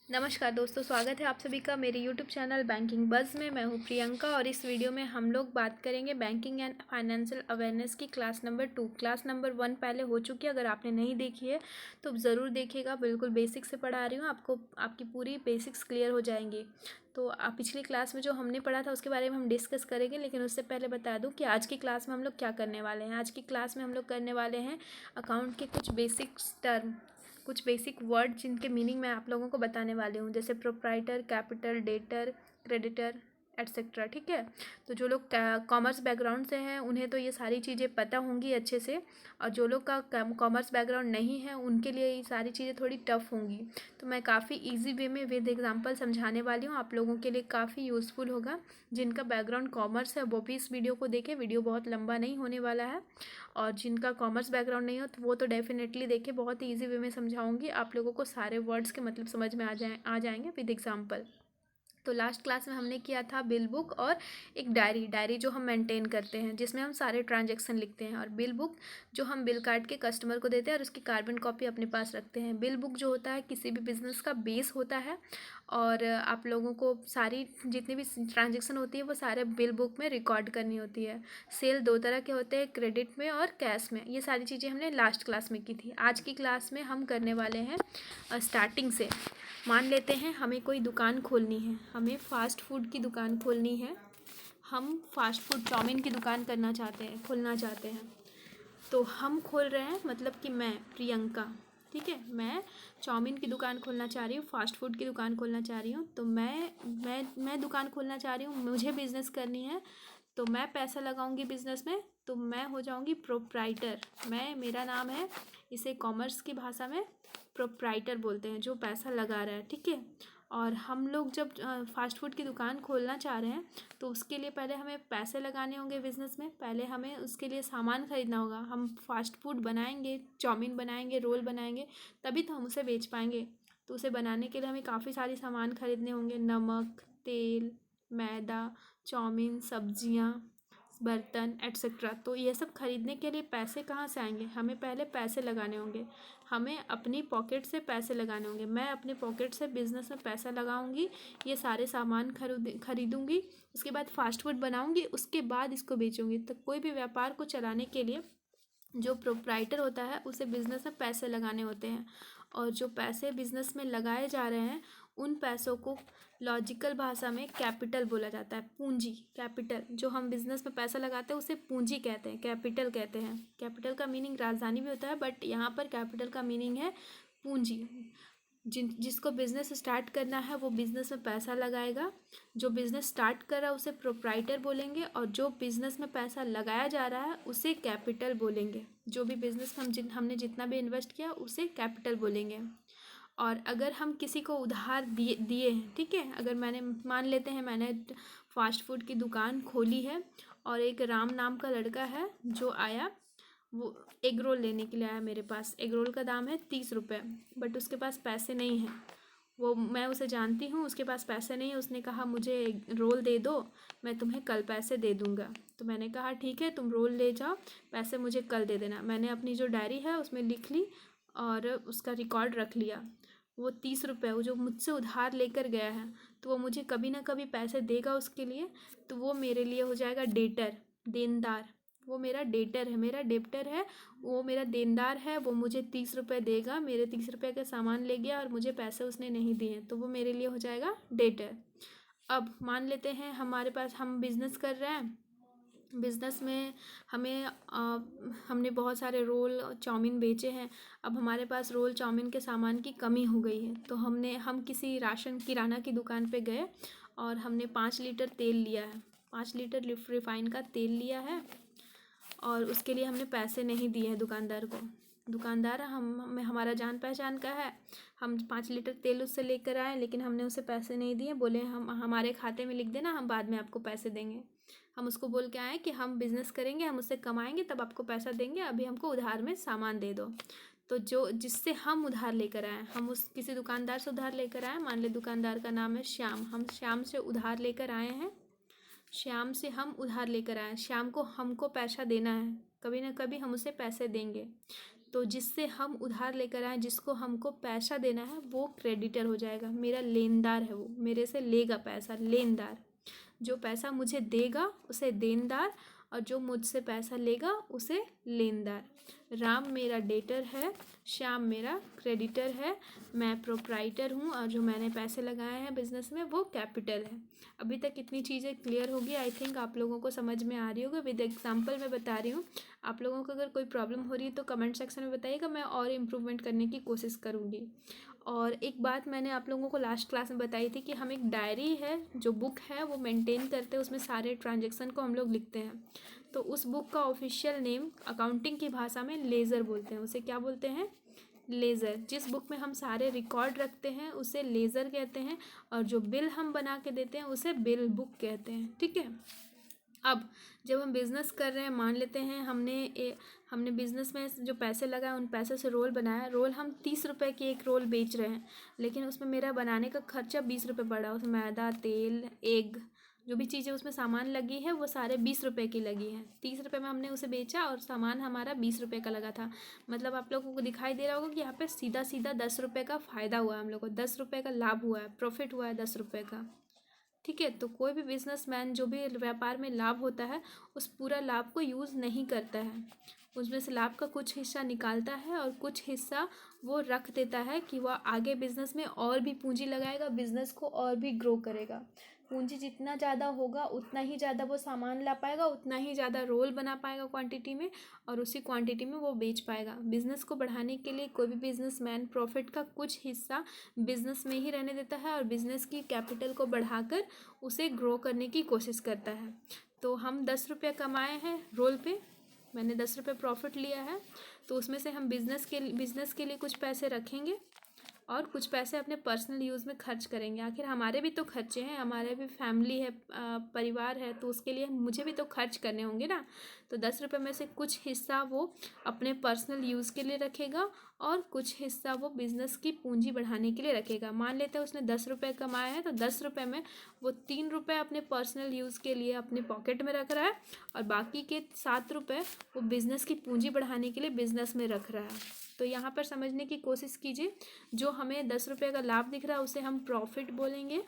नमस्कार दोस्तों, स्वागत है आप सभी का मेरे YouTube चैनल बैंकिंग बज़ में। मैं हूं प्रियंका और इस वीडियो में हम लोग बात करेंगे बैंकिंग एंड फाइनेंशियल अवेयरनेस की क्लास नंबर 2। क्लास नंबर 1 पहले हो चुकी है, अगर आपने नहीं देखी है तो ज़रूर देखिएगा। बिल्कुल बेसिक से पढ़ा रही हूँ, आपको आपकी पूरी बेसिक्स क्लियर हो जाएंगी। तो पिछली क्लास में जो हमने पढ़ा था उसके बारे में हम डिस्कस करेंगे, लेकिन उससे पहले बता दूँ कि आज की क्लास में हम लोग क्या करने वाले हैं। आज की क्लास में हम लोग करने वाले हैं अकाउंट के कुछ बेसिक टर्म, कुछ बेसिक वर्ड जिनके मीनिंग मैं आप लोगों को बताने वाली हूँ, जैसे proprietor, capital, debtor, creditor, etcetera. ठीक है, तो जो लोग कॉमर्स बैकग्राउंड से हैं उन्हें तो ये सारी चीज़ें पता होंगी अच्छे से, और जो लोग का कॉमर्स बैकग्राउंड नहीं है उनके लिए ये सारी चीज़ें थोड़ी टफ होंगी। तो मैं काफ़ी इजी वे में विद एग्जांपल समझाने वाली हूँ, आप लोगों के लिए काफ़ी यूज़फुल होगा। जिनका बैकग्राउंड कॉमर्स है वो भी इस वीडियो को देखें, वीडियो बहुत लंबा नहीं होने वाला है। और जिनका कॉमर्स बैकग्राउंड नहीं हो तो वो तो डेफिनेटली देखिए, बहुत ही ईजी वे में समझाऊंगी, आप लोगों को सारे वर्ड्स के मतलब समझ में आ जाएंगे विद एग्जांपल। तो लास्ट क्लास में हमने किया था बिल बुक और एक डायरी जो हम मेंटेन करते हैं, जिसमें हम सारे ट्रांजैक्शन लिखते हैं, और बिल बुक जो हम बिल काट के कस्टमर को देते हैं और उसकी कार्बन कॉपी अपने पास रखते हैं। बिल बुक जो होता है किसी भी बिजनेस का बेस होता है, और आप लोगों को सारी जितनी भी ट्रांजैक्शन होती है वो सारे बिल बुक में रिकॉर्ड करनी होती है। सेल दो तरह के होते हैं, क्रेडिट में और कैश में। ये सारी चीज़ें हमने लास्ट क्लास में की थी। आज की क्लास में हम करने वाले हैं स्टार्टिंग से। मान लेते हैं हमें कोई दुकान खोलनी है, हमें फ़ास्ट फूड की दुकान खोलनी है। हम फ़ास्ट फूड चाउमीन की दुकान खोलना चाहते हैं। तो हम खोल रहे हैं, मतलब कि मैं प्रियंका, ठीक है, मैं चाउमीन की दुकान खोलना चाह रही हूँ, फ़ास्ट फूड की दुकान खोलना चाह रही हूँ। तो मैं दुकान खोलना चाह रही हूँ, मुझे बिज़नेस करनी है, तो मैं पैसा लगाऊंगी बिज़नेस में, तो मैं हो जाऊंगी प्रोप्राइटर। मेरा नाम है, इसे कॉमर्स की भाषा में प्रोप्राइटर बोलते हैं, जो पैसा लगा रहा है। ठीक है, और हम लोग जब फ़ास्ट फूड की दुकान खोलना चाह रहे हैं तो उसके लिए पहले हमें पैसे लगाने होंगे बिज़नेस में। पहले हमें उसके लिए सामान ख़रीदना होगा। हम फ़ास्ट फूड बनाएंगे, चाउमीन बनाएंगे, रोल बनाएंगे, तभी तो हम उसे बेच पाएंगे। तो उसे बनाने के लिए हमें काफ़ी सारी सामान खरीदने होंगे, नमक, तेल, मैदा, चाउमीन, सब्जियां, बर्तन, एट्सेट्रा। तो ये सब खरीदने के लिए पैसे कहाँ से आएंगे? हमें पहले पैसे लगाने होंगे, हमें अपनी पॉकेट से पैसे लगाने होंगे। मैं अपने पॉकेट से बिज़नेस में पैसा लगाऊंगी, ये सारे सामान खरीदूंगी, उसके बाद फास्ट फूड बनाऊंगी, उसके बाद इसको बेचूंगी। तो कोई भी व्यापार को चलाने के लिए जो प्रोप्राइटर होता है उसे बिज़नेस में पैसे लगाने होते हैं, और जो पैसे बिज़नेस में लगाए जा रहे हैं उन पैसों को लॉजिकल भाषा में कैपिटल बोला जाता है। पूंजी, कैपिटल, जो हम बिज़नेस में पैसा लगाते हैं उसे पूंजी कहते हैं, कैपिटल कहते हैं। कैपिटल का मीनिंग राजधानी भी होता है, बट यहाँ पर कैपिटल का मीनिंग है पूंजी। जिसको बिज़नेस स्टार्ट करना है वो बिज़नेस में पैसा लगाएगा। जो बिज़नेस स्टार्ट कर रहा है उसे प्रोप्राइटर बोलेंगे, और जो बिज़नेस में पैसा लगाया जा रहा है उसे कैपिटल बोलेंगे। जो भी बिज़नेस में हमने जितना भी इन्वेस्ट किया उसे कैपिटल बोलेंगे। और अगर हम किसी को उधार दिए हैं, ठीक है, अगर मैंने, मान लेते हैं मैंने फास्ट फूड की दुकान खोली है, और एक राम नाम का लड़का है जो आया, वो एग रोल लेने के लिए आया मेरे पास। एग रोल का दाम है 30 रुपये, बट उसके पास पैसे नहीं हैं। वो, मैं उसे जानती हूँ, उसके पास पैसे नहीं है। उसने कहा मुझे रोल दे दो, मैं तुम्हें कल पैसे दे दूँगा। तो मैंने कहा ठीक है, तुम रोल ले जाओ, पैसे मुझे कल दे देना। मैंने अपनी जो डायरी है उसमें लिख ली और उसका रिकॉर्ड रख लिया। वो 30 रुपये वो जो मुझसे उधार लेकर गया है, तो वो मुझे कभी ना कभी पैसे देगा उसके लिए। तो वो मेरे लिए हो जाएगा डेटर, देनदार। वो मेरा डेटर है, मेरा डेप्टर है, वो मेरा देनदार है। वो मुझे 30 रुपये देगा, मेरे 30 रुपये का सामान ले गया और मुझे पैसे उसने नहीं दिए, तो वो मेरे लिए हो जाएगा डेटर। अब मान लेते हैं हमारे पास, हम बिज़नेस कर रहे हैं, बिज़नेस में हमने बहुत सारे रोल चाउमीन बेचे हैं। अब हमारे पास रोल चाउमीन के सामान की कमी हो गई है, तो हम किसी राशन किराना की दुकान पे गए और हमने 5 लीटर तेल लिया है, 5 लीटर रिफाइन का तेल लिया है, और उसके लिए हमने पैसे नहीं दिए हैं दुकानदार को। दुकानदार हमारा जान पहचान का है, हम 5 लीटर तेल उससे लेकर आए, लेकिन हमने उसे पैसे नहीं दिए। बोले हम हमारे खाते में लिख देना, हम बाद में आपको पैसे देंगे। हम उसको बोल के आए कि हम बिज़नेस करेंगे, हम उससे कमाएंगे, तब आपको पैसा देंगे, अभी हमको उधार में सामान दे दो। तो जो जिससे हम उधार लेकर आए, हम उस किसी दुकानदार से उधार लेकर आए, मान ले दुकानदार का नाम है श्याम, हम श्याम से उधार लेकर आए हैं। श्याम से हम उधार लेकर आए, श्याम को हमको पैसा देना है, कभी ना कभी हम उसे पैसे देंगे। तो जिससे हम उधार लेकर आए, जिसको हमको पैसा देना है, वो क्रेडिटर हो जाएगा। मेरा लेनदार है, वो मेरे से लेगा पैसा, लेनदार। जो पैसा मुझे देगा उसे देनदार, और जो मुझसे पैसा लेगा उसे लेनदार। राम मेरा डेटर है, श्याम मेरा क्रेडिटर है, मैं प्रोप्राइटर हूँ, और जो मैंने पैसे लगाए हैं बिजनेस में वो कैपिटल है। अभी तक इतनी चीज़ें क्लियर होगी, आई थिंक आप लोगों को समझ में आ रही होगी। विद एग्जांपल मैं बता रही हूँ। आप लोगों को अगर कोई प्रॉब्लम हो रही है तो कमेंट सेक्शन में बताइएगा, मैं और इम्प्रूवमेंट करने की कोशिश करूँगी। और एक बात मैंने आप लोगों को लास्ट क्लास में बताई थी कि हम एक डायरी है, जो बुक है, वो मेंटेन करते हैं, उसमें सारे ट्रांजेक्शन को हम लोग लिखते हैं। तो उस बुक का ऑफिशियल नेम अकाउंटिंग की भाषा में लेज़र बोलते हैं। उसे क्या बोलते हैं? लेज़र। जिस बुक में हम सारे रिकॉर्ड रखते हैं उसे लेज़र कहते हैं, और जो बिल हम बना के देते हैं उसे बिल बुक कहते हैं। ठीक है। अब जब हम बिज़नेस कर रहे हैं, मान लेते हैं हमने बिज़नेस में जो पैसे लगाए उन पैसे से रोल बनाया। रोल हम 30 रुपए की एक रोल बेच रहे हैं, लेकिन उसमें मेरा बनाने का खर्चा 20 रुपये पड़ा। उसमें मैदा, तेल, एग, जो भी चीज़ें उसमें सामान लगी है वो सारे 20 रुपये की लगी हैं। 30 रुपये में हमने उसे बेचा और सामान हमारा 20 रुपये का लगा था। मतलब आप लोगों को दिखाई दे रहा होगा कि यहाँ पे सीधा सीधा 10 रुपये का फ़ायदा हुआ है, हम लोग को 10 रुपये का लाभ हुआ है, प्रॉफिट हुआ है 10 रुपये का। ठीक है। तो कोई भी बिजनेसमैन जो भी व्यापार में लाभ होता है उस पूरा लाभ को यूज़ नहीं करता है, उसमें से लाभ का कुछ हिस्सा निकालता है और कुछ हिस्सा वो रख देता है कि वह आगे बिजनेस में और भी पूंजी लगाएगा, बिजनेस को और भी ग्रो करेगा। पूंजी जितना ज़्यादा होगा उतना ही ज़्यादा वो सामान ला पाएगा, उतना ही ज़्यादा रोल बना पाएगा क्वांटिटी में, और उसी क्वांटिटी में वो बेच पाएगा। बिज़नेस को बढ़ाने के लिए कोई भी बिजनेसमैन प्रॉफिट का कुछ हिस्सा बिज़नेस में ही रहने देता है और बिज़नेस की कैपिटल को बढ़ाकर उसे ग्रो करने की कोशिश करता है। तो हम 10 रुपये कमाए हैं रोल पे, मैंने 10 रुपये प्रॉफिट लिया है, तो उसमें से हम बिज़नेस के लिए कुछ पैसे रखेंगे और कुछ पैसे अपने पर्सनल यूज़ में खर्च करेंगे। आखिर हमारे भी तो खर्चे हैं, हमारे भी फैमिली है, परिवार है, तो उसके लिए मुझे भी तो खर्च करने होंगे ना। तो 10 रुपये में से कुछ हिस्सा वो अपने पर्सनल यूज़ के लिए रखेगा और कुछ हिस्सा वो बिज़नेस की पूंजी बढ़ाने के लिए रखेगा। मान लेते हैं उसने 10 रुपये कमाए हैं, तो 10 रुपये में वो 3 रुपये अपने पर्सनल यूज़ के लिए अपने पॉकेट में रख रहा है और बाकी के 7 रुपये वो बिज़नेस की पूंजी बढ़ाने के लिए बिज़नेस में रख रहा है। तो यहाँ पर समझने की कोशिश कीजिए, जो हमें 10 रुपये का लाभ दिख रहा है उसे हम प्रॉफिट बोलेंगे,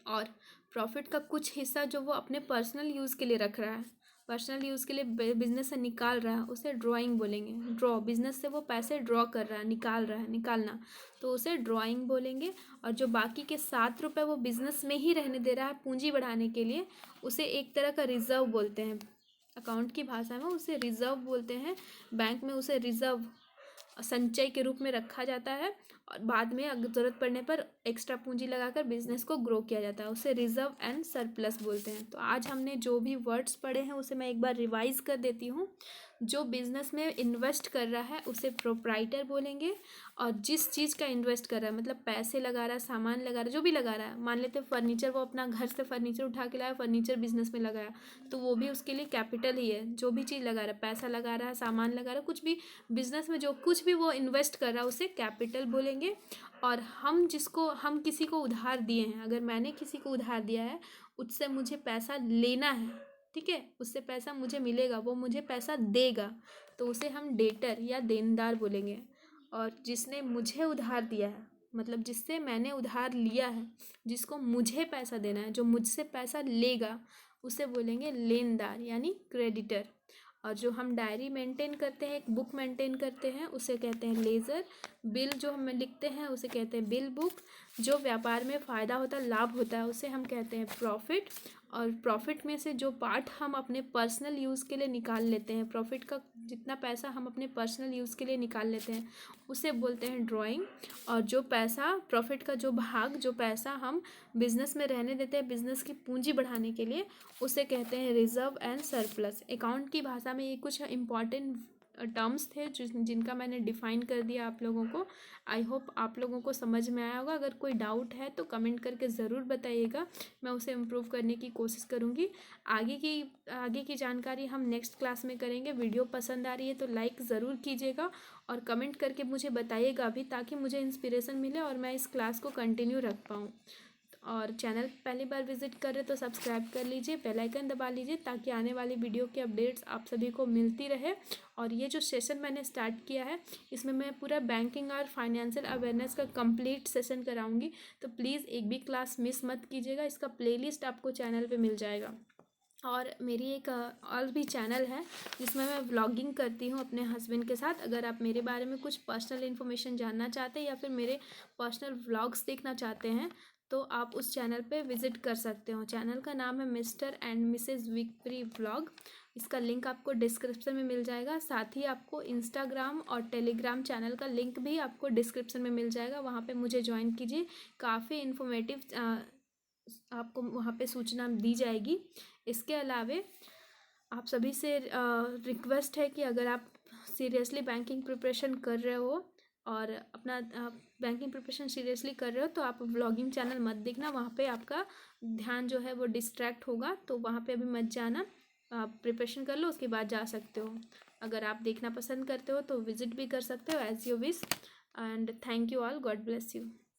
और प्रॉफिट का कुछ हिस्सा जो वो अपने पर्सनल यूज़ के लिए रख रहा है, पर्सनल यूज़ के लिए बिजनेस से निकाल रहा है, उसे ड्राइंग बोलेंगे। ड्रॉ, बिजनेस से वो पैसे ड्रॉ कर रहा है, निकाल रहा है, निकालना, तो उसे ड्राइंग बोलेंगे। और जो बाकी के 7 रुपये वो बिज़नेस में ही रहने दे रहा है पूंजी बढ़ाने के लिए, उसे एक तरह का रिजर्व बोलते हैं। अकाउंट की भाषा में उसे रिजर्व बोलते हैं। बैंक में उसे रिजर्व, संचय के रूप में रखा जाता है और बाद में अगर ज़रूरत पड़ने पर एक्स्ट्रा पूंजी लगाकर बिजनेस को ग्रो किया जाता है, उसे रिजर्व एंड सरप्लस बोलते हैं। तो आज हमने जो भी वर्ड्स पढ़े हैं उसे मैं एक बार रिवाइज कर देती हूँ। जो बिजनेस में इन्वेस्ट कर रहा है उसे प्रोप्राइटर बोलेंगे, और जिस चीज़ का इन्वेस्ट कर रहा है, मतलब पैसे लगा रहा है, सामान लगा रहा है, जो भी लगा रहा है, मान लेते हैं फर्नीचर, वो अपना घर से फर्नीचर उठा के लाया, फर्नीचर बिजनेस में लगाया, तो वो भी उसके लिए कैपिटल ही है। जो भी चीज़ लगा रहा है, पैसा लगा रहा है, सामान लगा रहा है, कुछ भी बिजनेस में जो कुछ भी वो इन्वेस्ट कर रहा है उसे कैपिटल बोलेंगे। और हम किसी को उधार दिए हैं, अगर मैंने किसी को उधार दिया है, उससे मुझे पैसा लेना है, ठीक है, उससे पैसा मुझे मिलेगा, वो मुझे पैसा देगा, तो उसे हम डेटर या देनदार बोलेंगे। और जिसने मुझे उधार दिया है, मतलब जिससे मैंने उधार लिया है, जिसको मुझे पैसा देना है, जो मुझसे पैसा लेगा, उसे बोलेंगे लेनदार यानी क्रेडिटर। और जो हम डायरी मेंटेन करते हैं, एक बुक मेंटेन करते हैं, उसे कहते हैं लेज़र। बिल जो हम लिखते हैं उसे कहते हैं बिल बुक। जो व्यापार में फ़ायदा होता है, लाभ होता है, उसे हम कहते हैं प्रॉफिट। और प्रॉफिट में से जो पार्ट हम अपने पर्सनल यूज़ के लिए निकाल लेते हैं, प्रॉफिट का जितना पैसा हम अपने पर्सनल यूज़ के लिए निकाल लेते हैं, उसे बोलते हैं ड्राइंग। और जो पैसा, प्रॉफिट का जो भाग, जो पैसा हम बिज़नेस में रहने देते हैं बिज़नेस की पूंजी बढ़ाने के लिए, उसे कहते हैं रिजर्व एंड सरप्लस। अकाउंट की भाषा में ये कुछ इंपॉर्टेंट टर्म्स थे जिनका मैंने डिफ़ाइन कर दिया आप लोगों को। आई होप आप लोगों को समझ में आया होगा। अगर कोई डाउट है तो कमेंट करके ज़रूर बताइएगा, मैं उसे इम्प्रूव करने की कोशिश करूँगी। आगे की जानकारी हम नेक्स्ट क्लास में करेंगे। वीडियो पसंद आ रही है तो लाइक ज़रूर कीजिएगा और कमेंट करके मुझे बताइएगा भी, ताकि मुझे इंस्पिरेशन मिले और मैं इस क्लास को कंटिन्यू रख पाऊँ। और चैनल पहली बार विजिट कर रहे तो सब्सक्राइब कर लीजिए, बेल आइकन दबा लीजिए ताकि आने वाली वीडियो के अपडेट्स आप सभी को मिलती रहे। और ये जो सेशन मैंने स्टार्ट किया है इसमें मैं पूरा बैंकिंग और फाइनेंशियल अवेयरनेस का कंप्लीट सेशन कराऊंगी, तो प्लीज़ एक भी क्लास मिस मत कीजिएगा। इसका प्लेलिस्ट आपको चैनल पे मिल जाएगा। और मेरी एक और भी चैनल है जिसमें मैं व्लॉगिंग करती हूँ अपने हस्बैंड के साथ। अगर आप मेरे बारे में कुछ पर्सनल इन्फॉर्मेशन जानना चाहते हैं या फिर मेरे पर्सनल व्लॉग्स देखना चाहते हैं तो आप उस चैनल पे विज़िट कर सकते हो। चैनल का नाम है mister and Mrs victory vlog. इसका लिंक आपको डिस्क्रिप्शन में मिल जाएगा। साथ ही आपको इंस्टाग्राम और टेलीग्राम चैनल का लिंक भी आपको डिस्क्रिप्शन में मिल जाएगा, वहाँ पे मुझे ज्वाइन कीजिए। काफ़ी इन्फॉर्मेटिव आपको वहाँ पे सूचना दी जाएगी। इसके अलावे आप सभी से रिक्वेस्ट है कि अगर आप सीरियसली बैंकिंग प्रिपरेशन कर रहे हो और अपना बैंकिंग प्रिपरेशन सीरियसली कर रहे हो तो आप व्लॉगिंग चैनल मत देखना, वहाँ पे आपका ध्यान जो है वो डिस्ट्रैक्ट होगा, तो वहाँ पे अभी मत जाना। आप प्रिपरेशन कर लो, उसके बाद जा सकते हो। अगर आप देखना पसंद करते हो तो विज़िट भी कर सकते हो, as you wish. And thank you all, God bless you.